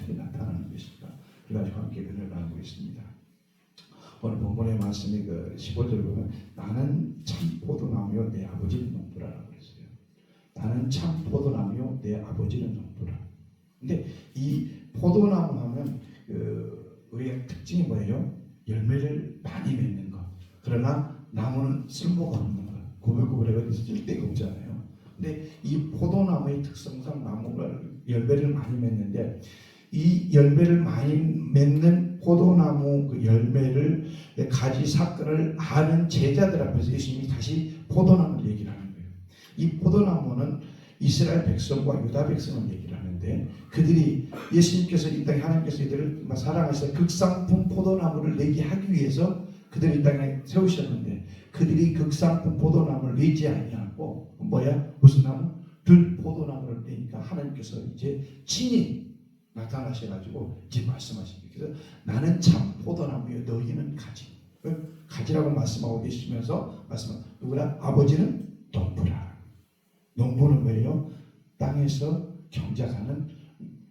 어떻게 나타나는 것일까? 그래가지고 함께 은혜를 나누고 있습니다. 오늘 본문의 말씀이 15절을 보면 나는 참 포도나무요 내 아버지는 농부라라고 했어요. 나는 참 포도나무요 내 아버지는 농부라. 근데 이 포도나무 하면 우리의 특징이 뭐예요? 열매를 많이 맺는 것. 그러나 나무는 쓸모가 없는 것. 구불구불해서 쓸데가 없잖아요. 근데 이 포도나무의 특성상 나무가 열매를 많이 맺는데 이 열매를 많이 맺는 포도나무 그 열매를 가지 사건을 아는 제자들 앞에서 예수님이 다시 포도나무를 얘기를 하는 거예요. 이 포도나무는 이스라엘 백성과 유다 백성을 얘기를 하는데 그들이 예수님께서 이 땅에 하나님께서 이들을 사랑하셔서 극상품 포도나무를 내게 하기 위해서 그들이 이 땅에 세우셨는데 그들이 극상품 포도나무를 내지 아니하고 무슨 나무? 들포도나무를 내니까 하나님께서 이제 친히 나타나셔가지고 이제 말씀하십니다. 그래서 나는 참 포도나무요 너희는 가지. 가지라고 말씀하고 계시면서 누구라? 아버지는 농부라. 농부는 뭐예요? 땅에서 경작하는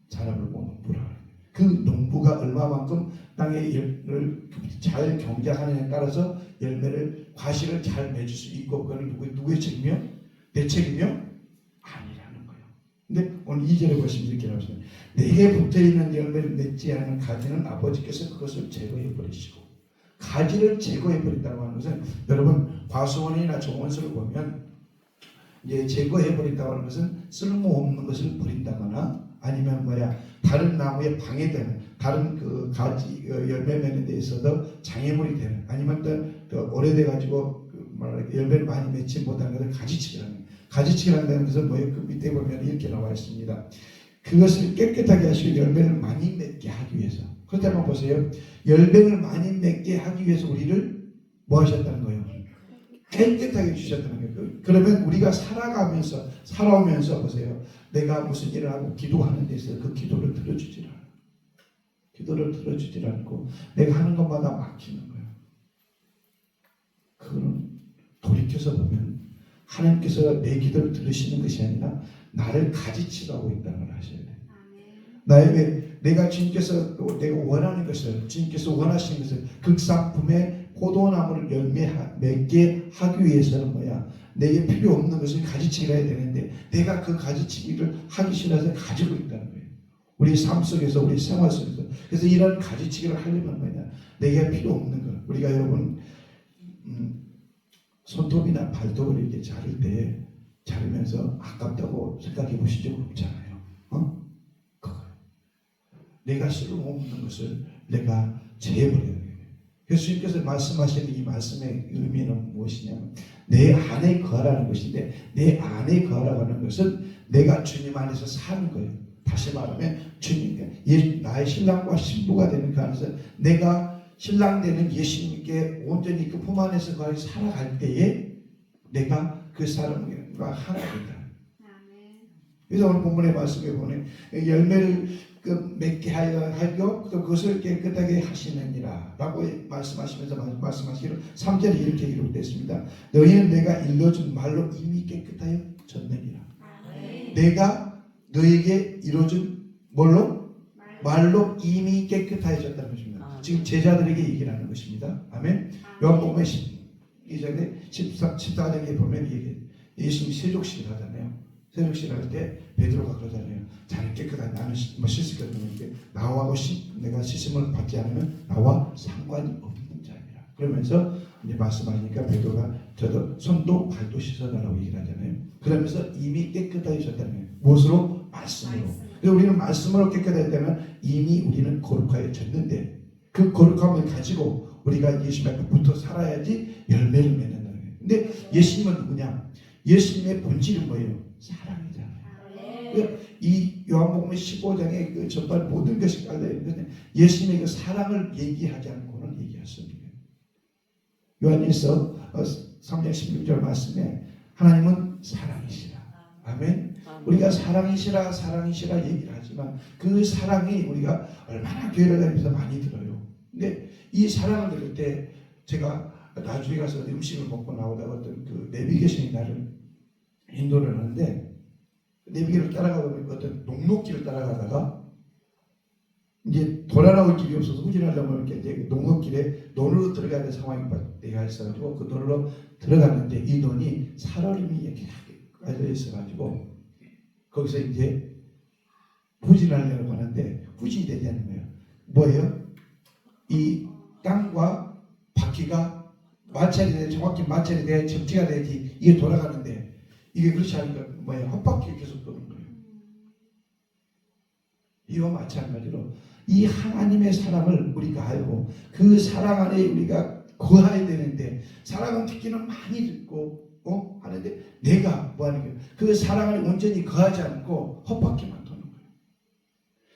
사람을 보는 농부라. 그 농부가 얼마만큼 땅의 열매를 잘 경작하느냐에 따라서 열매를 과실을 잘 맺을 수 있고 그거는 누구의 책임이요? 내 책임이요? 아니라는 거예요. 근데 오늘 2절에 보시면 이렇게 나오시면 내게 붙어있는 열매를 맺지 않은 가지는 아버지께서 그것을 제거해 버리시고 가지를 제거해 버린다고 하는 것은 여러분 과수원이나 정원수를 보면 이제 제거해 버린다고 하는 것은 쓸모없는 것을 버린다거나 아니면 다른 나무에 방해되는 다른 그 가지 열매 맺는 데 있어서 장애물이 되는 아니면 또 오래돼 가지고 열매를 많이 맺지 못하는 것을 가지치기라는 거예요. 가지치기라는 것은 뭐예요? 그 밑에 보면 이렇게 나와 있습니다. 그것을 깨끗하게 하시고 열매를 많이 맺게 하기 위해서. 그렇다 한번 보세요. 열매를 많이 맺게 하기 위해서 우리를 뭐 하셨다는 거예요? 깨끗하게 주셨다는 거예요. 그러면 우리가 살아오면서 보세요. 내가 무슨 일을 하고 기도하는 데 있어서 그 기도를 들어주질 않아. 기도를 들어주질 않고 내가 하는 것마다 막히는 거예요. 그거는 돌이켜서 보면 하나님께서 내 기도를 들으시는 것이 아니라 나를 가지치라고 있다는 걸 하셔야 돼요. 나에게 내가 주님께서 내가 원하는 것을 주님께서 원하시는 것을 극상품의 포도나무를 열매 맺게 하기 위해서는 내게 필요 없는 것을 가지치기를 해야 되는데 내가 그 가지치기를 하기 싫어서 가지고 있다는 거예요. 우리 삶 속에서 우리 생활 속에서 그래서 이런 가지치기를 하려면 내게 필요 없는 것. 우리가 여러분 손톱이나 발톱을 이렇게 자를 때 자르면서 아깝다고 생각해 보신 적 없잖아요. 그거예요. 내가 쓸모없는 것을 내가 제해버려야 돼요. 예수님께서 말씀하시는 이 말씀의 의미는 무엇이냐면 내 안에 거하라는 것인데 내 안에 거하라고 하는 것은 내가 주님 안에서 사는 거예요. 다시 말하면 주님, 나의 신랑과 신부가 되는 그 안에서 내가 신랑 되는 예수님께 온전히 그 품 안에서 거의 살아갈 때에 내가 그 사람과 하나가 된다. 그래서 오늘 본문의 말씀에 보면 열매를 맺게 하여 그것을 깨끗하게 하시느니라 라고 말씀하시면서 말씀하시기로 3절에 이렇게 기록되었습니다. 너희는 내가 일러준 말로 이미 깨끗하여 졌느니라. 내가 너에게 이뤄준 뭘로? 말로 이미 깨끗해졌다는 것입니다. 지금 제자들에게 얘기를 하는 것입니다. 아멘. 요한복음 12장에 14장에 보면 예수님이 세족식을 하잖아요. 세족식을 할 때 베드로가 그러잖아요. 자는 깨끗하게 나는 씻을 거든요. 나하고 내가 씻음을 받지 않으면 나와 상관이 없는 자니라. 그러면서 이제 말씀하니까 베드로가 저도 손도 발도 씻어달라고 얘기를 하잖아요. 그러면서 이미 깨끗해졌다는 거예요. 무엇으로? 말씀으로. 그래서 우리는 말씀으로 깨끗해졌다면 이미 우리는 거룩하여졌는데 그 거룩함을 가지고 우리가 예수님 앞에 붙어 살아야지 열매를 맺는다는 거예요. 근데 예수님은 누구냐? 예수님의 본질은 뭐예요? 사랑이잖아요. 이 요한복음 15장의 그 전반 모든 것이 깔려있는데 예수님의 그 사랑을 얘기하지 않고는 얘기할 수 없는 거예요. 요한일서 3장 16절 말씀에 하나님은 사랑이시라. 아멘. 우리가 사랑이시라 얘기를 하지만 그 사랑이 우리가 얼마나 교회를 다니면서 많이 들어요. 근데 이 사랑을 들을 때 제가 나중에 가서 음식을 먹고 나오다가 어떤 그 내비게이션이 나를 인도를 하는데 내비게이션을 따라가다 보니까 어떤 녹록길을 따라가다가 이제 돌아나올 길이 없어서 후진하려면 이렇게 이제 농업길에 논으로 들어가야 될 상황이 내가 있어가지고 그 논으로 들어갔는데 이 논이 살얼음이 이렇게 깔려 있어가지고 거기서 이제 후진하려고 하는데 후진이 되지 않는 거예요. 뭐예요? 이 땅과 바퀴가 마찰이 돼, 정확히 마찰이 돼, 접지가 돼야지 이게 돌아가는데 이게 그렇지 않으니까 뭐예요? 헛바퀴 계속 도는 거예요. 이와 마찬가지로 이 하나님의 사랑을 우리가 알고 그 사랑 안에 우리가 거해야 되는데 사랑은 듣기는 많이 듣고 하는데 내가 뭐 하는 거예요? 그 사랑 안에 온전히 거하지 않고 헛바퀴만 도는 거예요.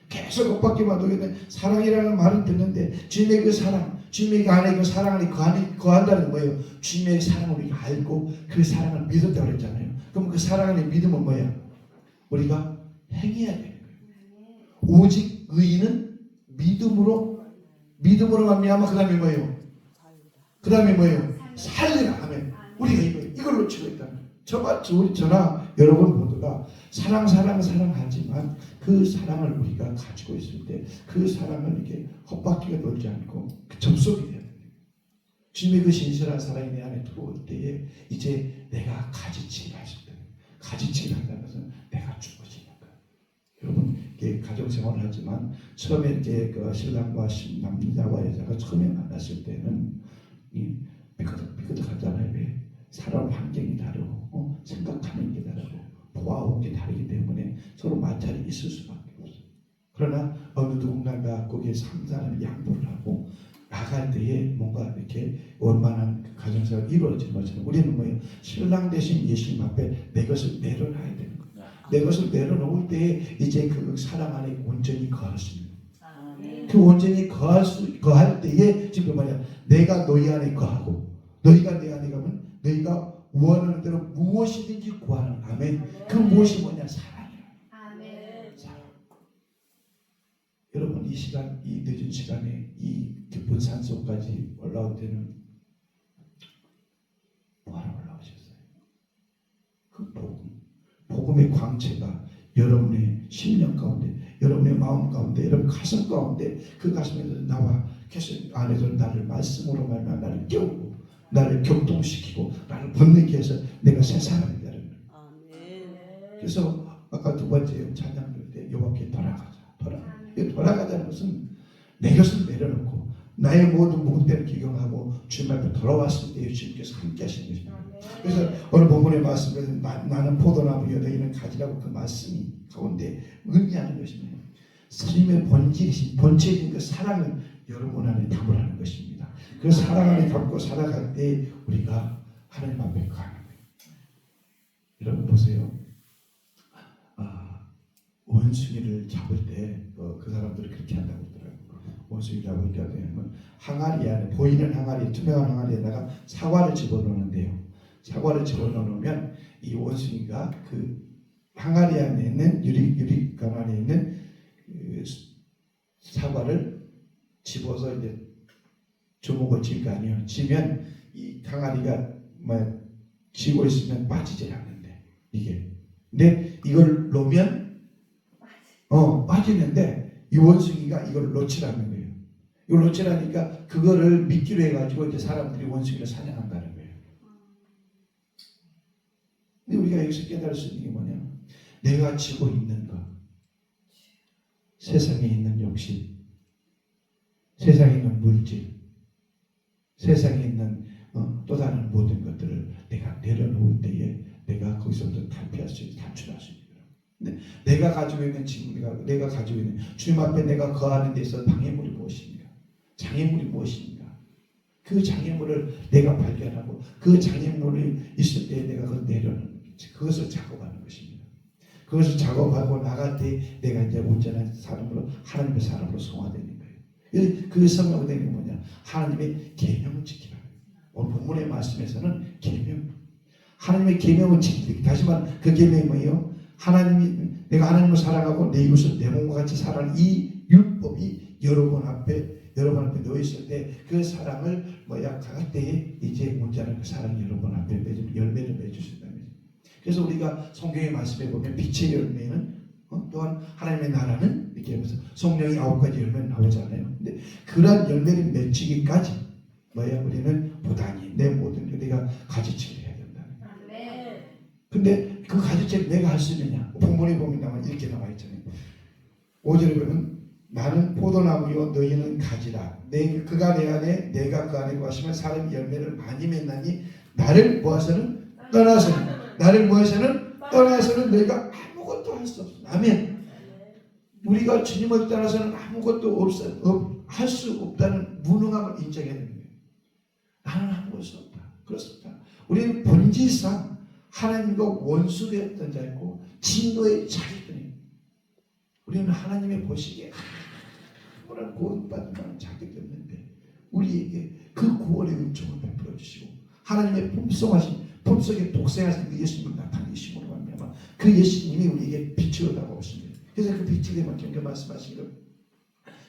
계속 헛바퀴만 도는데 사랑이라는 말은 듣는데 주님의 그 사랑, 주님의 그 안에 그 사랑 안에 거한다는 거예요. 주님의 사랑을 우리가 알고 그 사랑을 믿었다고 그랬잖아요. 그럼 그 사랑 안에 믿음은 뭐야? 우리가 행해야 돼요. 오직 의인은 믿음으로 말미암아 그 다음에 뭐예요? 그 다음에 뭐예요? 살리라 하면 우리가 이걸 놓치고 있다는 저나 여러분 모두가 사랑하지만 그 사랑을 우리가 가지고 있을 때 그 사랑을 이렇게 헛바퀴가 돌지 않고 접속이 돼야 됩니다. 주님의 그 신실한 사랑이 내 안에 들어올 때에 이제 내가 가지치기를 하실 때 가지치기를 한다는 것은 내가 죽어지는 거예요. 여러분 이렇게 가정생활을 하지만 처음에 이렇게 그 신랑과 남자와 여자가 처음에 만났을 때는 이 삐끗하잖아요. 왜? 살아온 환경이 다르고 생각하는 게 다르고 보아온 게 다르기 때문에 서로 마찰이 있을 수밖에 없어요. 그러나 어느 누군가가 거기에 상상을 양보를 하고 나갈 때에 뭔가 이렇게 원만한 가정생활이 이루어지는 것처럼 우리는 뭐예요? 신랑 대신 예수님 앞에 내 것을 내려놔야 되는 거예요. 내 것을 내려놓을 때에 이제 그 사랑 안에 온전히 거할 수 있는 거예요. 그 온전히 거할 때에 지금 말이야 내가 너희 안에 거하고 너희가 내 안에 가면 너희가 원하는 대로 무엇이든지 구하는 아멘. 그 무엇이 뭐냐? 사랑이야. 아멘. 사랑. 여러분 이 시간 이 늦은 시간에 이 깊은 산속까지 올라올 때는 뭐하러 올라오셨어요? 그 복음의 광채가 여러분의 심령 가운데, 여러분의 마음 가운데, 여러분 가슴 가운데 그 가슴에서 나와 계속 안에서 나를 말씀으로 말하면 나를 깨우고 나를 격동시키고 나를 번뇌케 해서 내가 새 사람이 되는 거예요. 그래서 아까 두 번째 찬양 들을 때 여호와께 돌아가자는 것은 내 것을 내려놓고 나의 모든 묵은때를 기경하고 주님 앞에 돌아왔을 때 주님께서 함께 하시는 것입니다. 그래서 오늘 본문의 말씀에서 나는 포도나무여 너희는 가지라고 그 말씀 가운데 의미하는 것입니다. 주님의 본질이신 그 사랑을 여러분 안에 담으라는 것입니다. 그 사랑 안에 담고 살아갈 때 우리가 하나님 앞에 가는 거예요. 여러분 보세요. 원숭이를 잡을 때 그 사람들이 그렇게 한다고 그러더라고요. 원숭이 잡을 때 되면 항아리 안에 보이는 항아리, 투명한 항아리에다가 사과를 집어넣는데요. 사과를 집어넣으면 이 원숭이가 그 항아리 안에 있는 유리관 안에 있는 그 사과를 집어서 이제 주먹을 쥘 거 아니에요. 쥐면 이 항아리가 쥐고 있으면 빠지질 않는데 이게. 근데 이걸 놓으면 빠지는데 이 원숭이가 이걸 놓치라는 거예요. 이걸 놓치라니까 그거를 미끼로 해가지고 이제 사람들이 원숭이를 사냥한다는 거예요. 근데 우리가 여기서 깨달을 수 있는 게 뭐냐? 내가 지고 있는 것, 세상에 있는 욕심, 세상에 있는 물질, 세상에 있는 또 다른 모든 것들을 내가 내려놓을 때에 내가 거기서부터 탈출할 수 있는 근데 내가 가지고 있는 내가 가지고 있는 주님 앞에 내가 거하는 데 있어 방해물이 무엇입니까? 장애물이 무엇입니까? 그 장애물을 내가 발견하고 그 장애물이 있을 때 내가 그걸 내려놓는 그것을 작업하는 것입니다. 그것을 작업하고 나갈 때 내가 이제 온전한 사람으로 하나님의 사람으로 성화되는 거예요. 그 성화되는 게 뭐냐? 하나님의 계명을 지키라. 오늘 본문의 말씀에서는 계명, 하나님의 계명을 지키기. 다시 말하면 그 계명이 뭐예요? 내가 하나님을 사랑하고 내 이웃을 내 몸과 같이 사랑하는 이 율법이 여러분 앞에 놓여 있을 때 그 사랑을 갈 때에 이제 온전한 그 사랑이 여러분 앞에 열매를 맺으신다는 거죠. 그래서 우리가 성경의 말씀에 보면 빛의 열매는 또한 하나님의 나라는 이렇게 하면서 성령이 9가지 열매를 나오잖아요. 근데 그런 열매를 맺히기까지 뭐야? 우리는 부단히 내 모든 게 내가 가지치기를 해야 된다. 근데 그 가지치기를 내가 할 수 있느냐? 본문에 보면 이렇게 나와 있잖아요. 5절에 보면 나는 포도나무요 너희는 가지라. 그가 내 안에 내가 그 안에 거하시면 사람이 열매를 많이 맺나니 나를 모아서는 떠나서는 나를 모아서는 떠나서는 너희가 아무것도 할 수 없어. 아멘. 우리가 주님을 떠나서는 아무것도 할 수 없다는 무능함을 인정해야 되는 거예요. 나는 아무것도 없다. 그렇습니다. 우리는 본질상 하나님과 원수되었던 자였고 진노의 자기들이에요. 우리는 하나님의 보시기에 아무런 구원받을 만한 자격이 없는데 우리에게 그 구원의 은총을 베풀어 주시고 하나님의 품속에 독생하신 그 예수님을 나타내심으로 말미암아 그 예수님이 우리에게 빛으로 다가오십니다. 그래서 그 빛이 되면 경계 말씀하신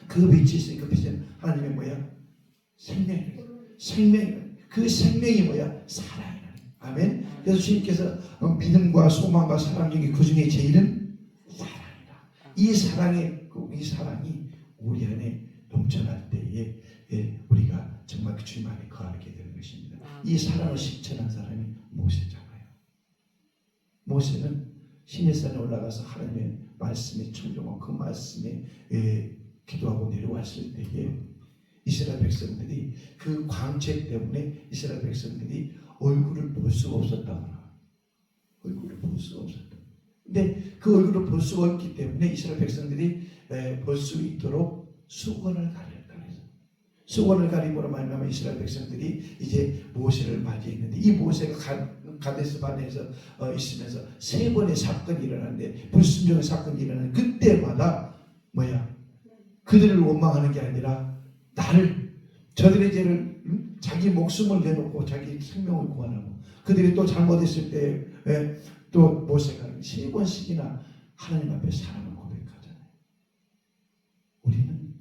그 빛이 있으니 그 빛은 하나님의 뭐야? 생명이에요. 그 생명이 뭐야? 사랑이에요. 아멘. 그래서 주님께서 믿음과 소망과 사랑 중에 그 중에 제일은 사랑이다. 이 사랑이 우리 안에 넘쳐날 때에 우리가 정말 그 주님 안에 거하게 되는 것입니다. 이 사랑을 실천한 사람이 모세잖아요. 모세는 시내산에 올라가서 하나님의 말씀에 청종하고 그 말씀에 기도하고 내려왔을 때에 이스라엘 백성들이 그 광채 때문에 이스라엘 백성들이 얼굴을 볼 수가 없었다고. 얼굴을 볼 수가 없었다. 근데 그 얼굴을 볼 수가 없기 때문에 이스라엘 백성들이 볼 수 있도록 수건을 가렸다. 수건을 가림으로 말미암아 이스라엘 백성들이 이제 모세를 맞이했는데 이 모세가 가데스 바네에서 있으면서 3번의 사건이 일어나는데 불순종의 사건이 일어나는 그때마다 뭐야? 그들을 원망하는 게 아니라 저들의 죄를 자기 목숨을 내놓고 자기 생명을 구하라고 그들이 또 잘못했을 때 또 모세가 3번씩이나 하나님 앞에 사랑을 고백하잖아요. 우리는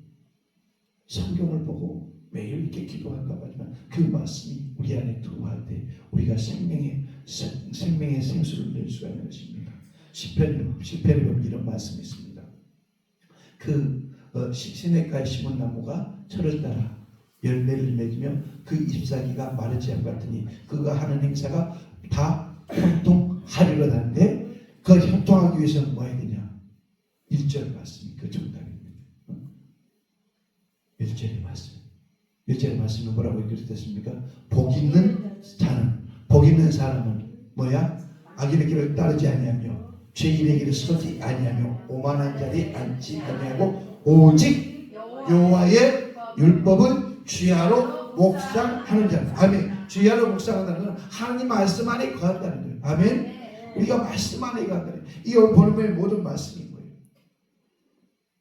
성경을 보고 매일 이렇게 기도한다고 하지만 그 말씀이 우리 안에 들어갈 때 우리가 생명의 생수를 낼 수가 있는 것입니다. 시편에 보면 이런 말씀이 있습니다. 시내가에 심은 나무가 철을 따라 열매를 맺으며 그 잎사귀가 마르지 않고 같으니 그가 하는 행사가 다 형통하리로다는데 그 형통하기 위해서는 뭐 해야 되냐? 1절 말씀이 그 정답입니다. 1절의 말씀. 1절의 말씀은 뭐라고 읽었습니까? 복 있는 사람은 뭐야? 악인의 길을 따르지 아니하며 죄인의 길을 서지 아니하며 오만한 자리에 앉지 아니하고 오직 여호와의 율법을 주야로 묵상하는 자. 아멘. 주야로 묵상한다는 건 하나님 말씀 안에 거한다는 거예요. 아멘. 우리가 말씀 안에 거한다는 거예요. 이 본문의 모든 말씀인 거예요.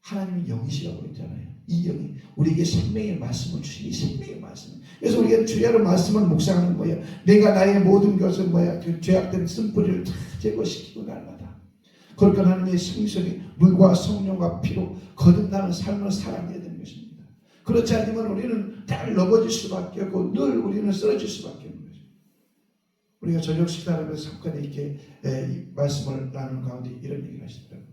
하나님은 영이시라고 했잖아요. 이 영이 우리에게 생명의 말씀을 주시니 생명의 말씀. 그래서 우리가 주야로 말씀을 묵상하는 거예요. 내가 나의 모든 것을 그 죄악된 쓴뿌리를 다 제거시키고 날마다. 그러니까 하나님의 생수이 물과 성령과 피로 거듭나는 삶을 살아내야 되는 것입니다. 그렇지 않으면 우리는 늘 넘어질 수밖에 없고 늘 우리는 쓰러질 수밖에 없는 거죠. 우리가 저녁 식사하면서 잠깐 이렇게 이 말씀을 나누는 가운데 이런 얘기를 하시더라고요.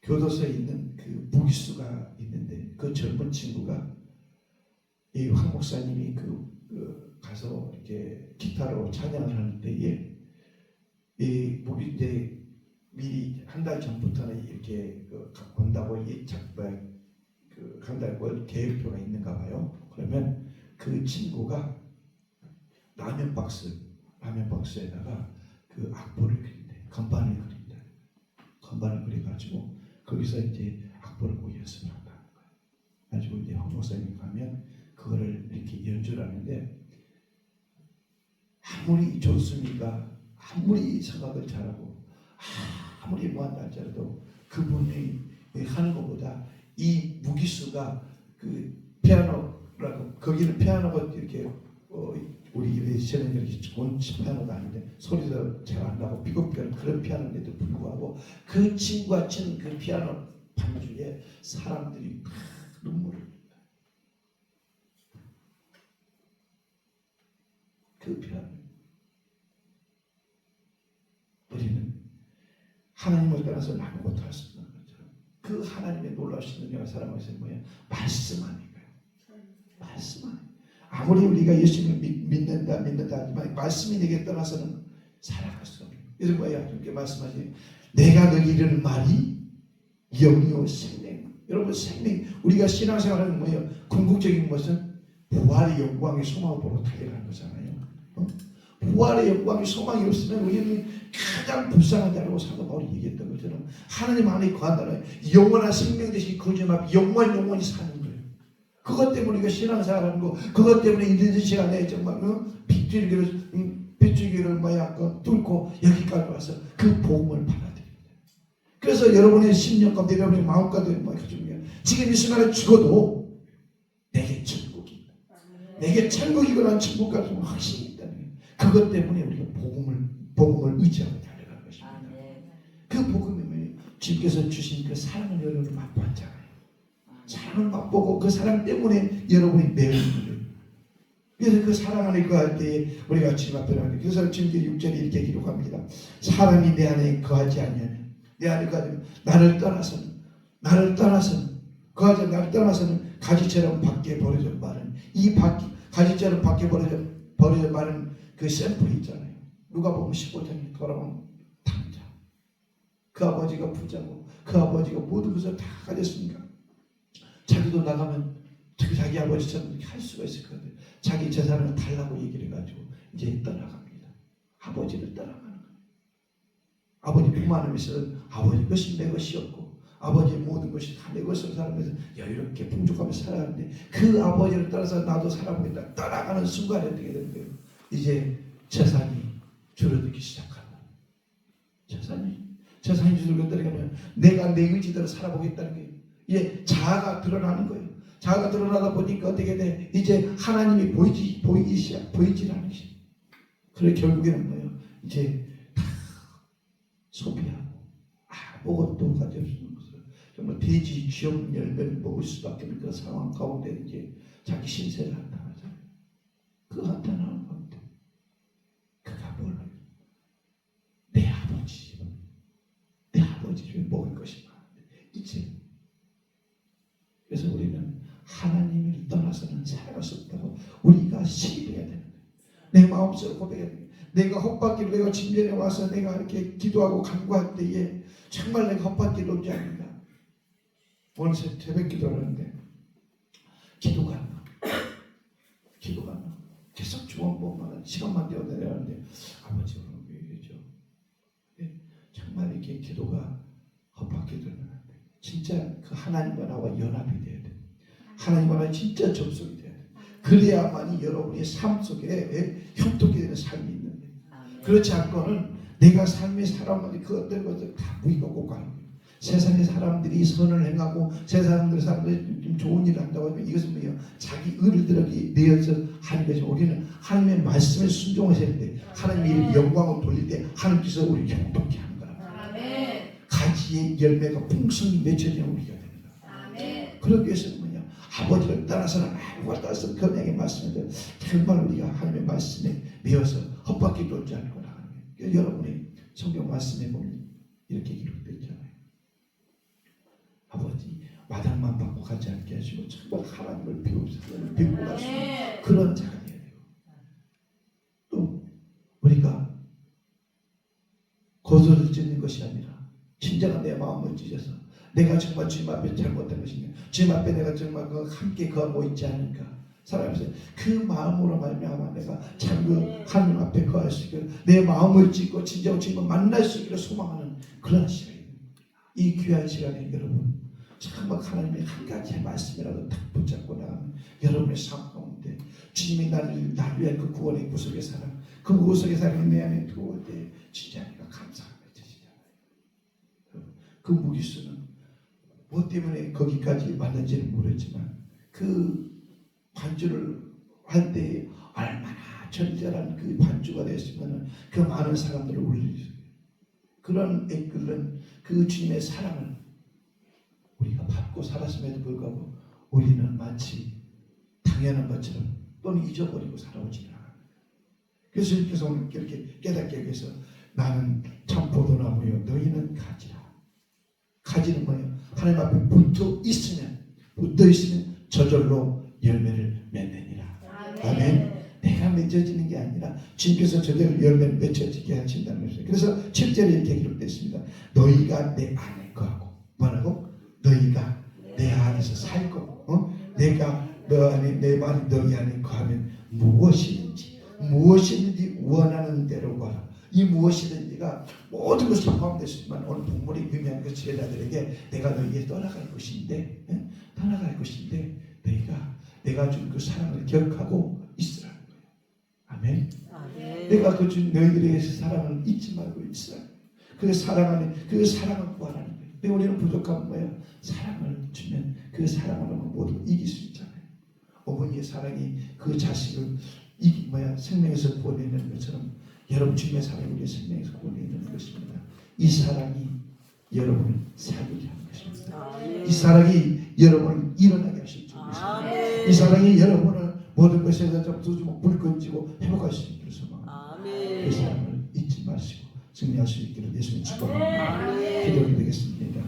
교도소에 있는 그 무기수가 있는데 그 젊은 친구가 이 황 목사님이 가서 이렇게 기타로 찬양을 하는 때에 이 무기대 미리 한 달 전부터는 이렇게 온다고 한 달 계획표가 있는가 봐요. 그러면 그 친구가 라면 박스에다가 그 악보를 그린대. 건반을 그린다. 건반을 그려가지고 거기서 이제 악보를 보고 연습을 한다는 거예요. 가지고 이제 황 목사님 가면 그거를 이렇게 연주를 하는데 아무리 좋습니까? 아무리 성악을 잘하고 아무리 뭐한다 할지라도 그분이 하는 것보다 이 무기수가 그 피아노라고 거기는 피아노가 이렇게 우리 시절에 이렇게 좋은 피아노가 아닌데 소리도 잘 안 나고 삐걱삐걱 그런 피아노인데도 불구하고 그 친구가 치는 그 피아노 반주에 사람들이 막 눈물을 흘린다. 그 피아노. 우리는 하나님을 떠나서 아무것도 할 수 없는 거죠. 그 하나님의 놀라우신 은혜와 사랑을 위해서 뭐예요? 말씀 아닌가요? 말씀 아닌가요? 아무리 우리가 예수님을 믿는다 하지만 말씀이 내게 떠나서는 살아갈 수 없는 거예요. 그래서 뭐예요? 이렇게 말씀하시니 내가 너희 이르는 말이 영이요 생명. 여러분 생명, 우리가 신앙생활하는 뭐예요? 궁극적인 것은 부활의 영광의 소망을 보러 달려가는 거잖아요. 부활의 영광의 소망이 없으면 우리는 가장 불쌍한 자라고 사도 바울이 얘기했던 것처럼 하나님 안에 거한다는 영원한 생명 대신 거점 앞에 영원히 사는 거예요. 그것 때문에 우리가 신앙생활하는 거, 그것 때문에 있는 시간에 정말 빗줄기를 뚫고 여기까지 와서 그 복음을 받아들여요. 그래서 여러분의 심령 가운데, 여러분의 마음 가운데 지금 이 순간에 죽어도 내게 천국이 있다. 내게 천국이거나 천국까지 확신이 있다는 거예요. 그것 때문에 우리가 복음을 의지하고 달려가는 것입니다. 그 복음이 뭐예요? 주님께서 주신 그 사랑을 여러분이 맛봤잖아요. 사랑을 맛보고 그 사랑 때문에 여러분이 매우는 거예요. 그래서 그 사랑 안에 거할 때에 우리가 주님 앞에 나가는, 그래서 지금 6절에 이렇게 기록합니다. 사람이 내 안에 거하지 않으면, 내 안에 거하면 나를 떠나서는 가지처럼 밖에 버려져 마른, 이 가지처럼 밖에 버려져 마른 그 샘플이 있잖아요. 누가 보면 15장에 돌아오는 당자. 그 아버지가 부자고 그 아버지가 모든 것을 다 가졌으니까 자기도 나가면 자기 아버지처럼 할 수가 있을 것 같아요. 자기 재산을 달라고 얘기를 해가지고 이제 떠나갑니다. 아버지를 떠나가는 거예요. 아버지 부모님이 있어서 아버지 것이 내 것이었고 아버지의 모든 것이 다 내 것으로 살면서 여유롭게 풍족하며 살아가는데 그 아버지를 따라서 나도 살아보겠다. 떠나가는 순간에 어떻게 되는 거예요? 이제 재산이 줄어들기 시작한다. 재산이 줄어들면 내가 내 의지대로 살아보겠다는 거예요. 이제 자아가 드러나는 거예요. 자아가 드러나다 보니까 어떻게 돼? 이제 하나님이 보이질 않으시. 그래 결국에는 뭐예요? 이제 다 소비하고 아무것도 가질 수 없는 것을 정말 돼지 쥐없는 열매를 먹을 수밖에 없는 그 상황 가운데 이제 자기 신세를 한탄하잖아요. 그 한탄하는 건데 그가 몰라요. 내 아버지 집에 먹을 것이 많은데 이제 그래서 우리는 하나님을 떠나서는 살아갈 수 없다고 우리가 시인해야 되는 거예요. 내 마음속으로 고백해야 돼요. 내가 헛바퀴로 내가 침전에 와서 내가 이렇게 기도하고 간구할 때에 정말 내가 헛바퀴로 오지 않는다. 오늘 새벽 기도를 하는데 기도가 안 나. 계속 주원복만 시간만 되어 내려가는데 아버지 오늘 왜 이러죠? 정말 이렇게 기도가 헛바퀴 들면 안 돼. 진짜 그 하나님과 나와 연합이 돼야 돼. 하나님과 나 진짜 접속이 돼야 돼. 그래야만이 여러분의 삶 속에 형통이 되는 삶이 있는 거예요. 그렇지 않고는 내가 삶의 살아가는 그 어떤 것들 다 무익하고 가는 거예요. 세상의 사람들이 선을 행하고 세상의 사람들이 좀 좋은 일을 한다고 하면 이것은 뭐예요? 자기 의를 들어기 내어서 하는 것이죠. 우리는 하나님의 말씀에 순종하셔야 되는데 하나님의 영광을 돌릴 때 하나님께서 우리를 형통케 하는 거라. 가지의 열매가 풍성히 맺혀지는 우리가 되는 거예요. 그러기 위해서는 뭐냐? 아버지를 따라서는 아무것도 따라서 건양의 말씀인데 정말 우리가 하나님의 말씀에 매어서 헛바퀴 돌지 않고 나가는 거예요. 여러분이 성경 말씀에 보면 이렇게 기록되어 있잖아요. 아버지 마당만 받고 가지 않게 하시고 정말 하나님을 배우고 가시고 그런 자가 되어야 되고 또 우리가 거절을 짓는 것이 아니라 진정한 내 마음을 찢어서 내가 정말 주님 앞에 잘못된 것인가, 주님 앞에 내가 정말 함께 거하고 있지 않은가 살아가면서 그 마음으로 말미암아 내가 참 그 하나님 앞에 거할 수 있게 내 마음을 찢고 진정한 주님을 만날 수 있기를 소망하는 그런 시간입니다. 이 귀한 시간에 여러분 정말 하나님의 한 가지 말씀이라도 딱 붙잡고 나가면 여러분의 삶 가운데 주님이 나를 위한 그 구원의 구속의 사랑, 그 구속의 사랑이 내 안에 들어올 때 진짜 내가 감사가 맺혀지잖아요. 그 무기수는 뭐 때문에 거기까지 왔는지는 모르지만 그 반주를 할 때 얼마나 절절한 그 반주가 됐으면 그 많은 사람들을 울리죠. 그런 애끓는 그 주님의 사랑을 우리가 받고 살았음에도 불구하고 우리는 마치 당연한 것처럼 또는 잊어버리고 살아오지 않아요. 그래서 주님께서 오늘 이렇게 깨닫게 위해서 나는 참 포도나무요 너희는 가지라. 가지는 뭐예요? 하나님 앞에 붙어 있으면 저절로 열매를 맺느니라. 아멘. 내가 맺어지는 게 아니라 주님께서 저절로 열매를 맺어지게 하신다는 것이에요. 그래서 7절에 이렇게 기록됐습니다. 너희가 내 안에 거하고 뭐라고? 너희가 내 안에서 살고 내가 너 안에 내 말이 너희 안에 거하면 무엇이든지 원하는 대로 구하라. 이 무엇이든지가 모든 것이 포함될 수 있지만 오늘 본문이 의미하는 것 제자들에게 내가 너희에게 떠나갈 것인데 내가 준 그 사랑을 기억하고 있으라는 거예요. 아멘. 내가 그 준 너희들에게 사랑을 잊지 말고 있으라. 그 사랑을 구하라는 거예요. 근데 우리는 부족한 거예요. 사랑을 주면 그 사랑으로 모두 이길 수 있잖아요. 어머니의 사랑이 그 자식을 생명에서 보내는 것처럼 여러분 주님의 사랑이 우리의 생명에서 보내는 것입니다. 이 사랑이 여러분을 살리게 하는 것입니다. 이 사랑이 여러분을 일어나게 하실 줄 믿습니다. 이 사랑이 여러분을 모든 것에서 불 건지고 회복할 수 있기를 소망합니다. 그 사랑을 잊지 마시고 승리할 수 있기를 예수님 축복합니다. 기도를 드리겠습니다.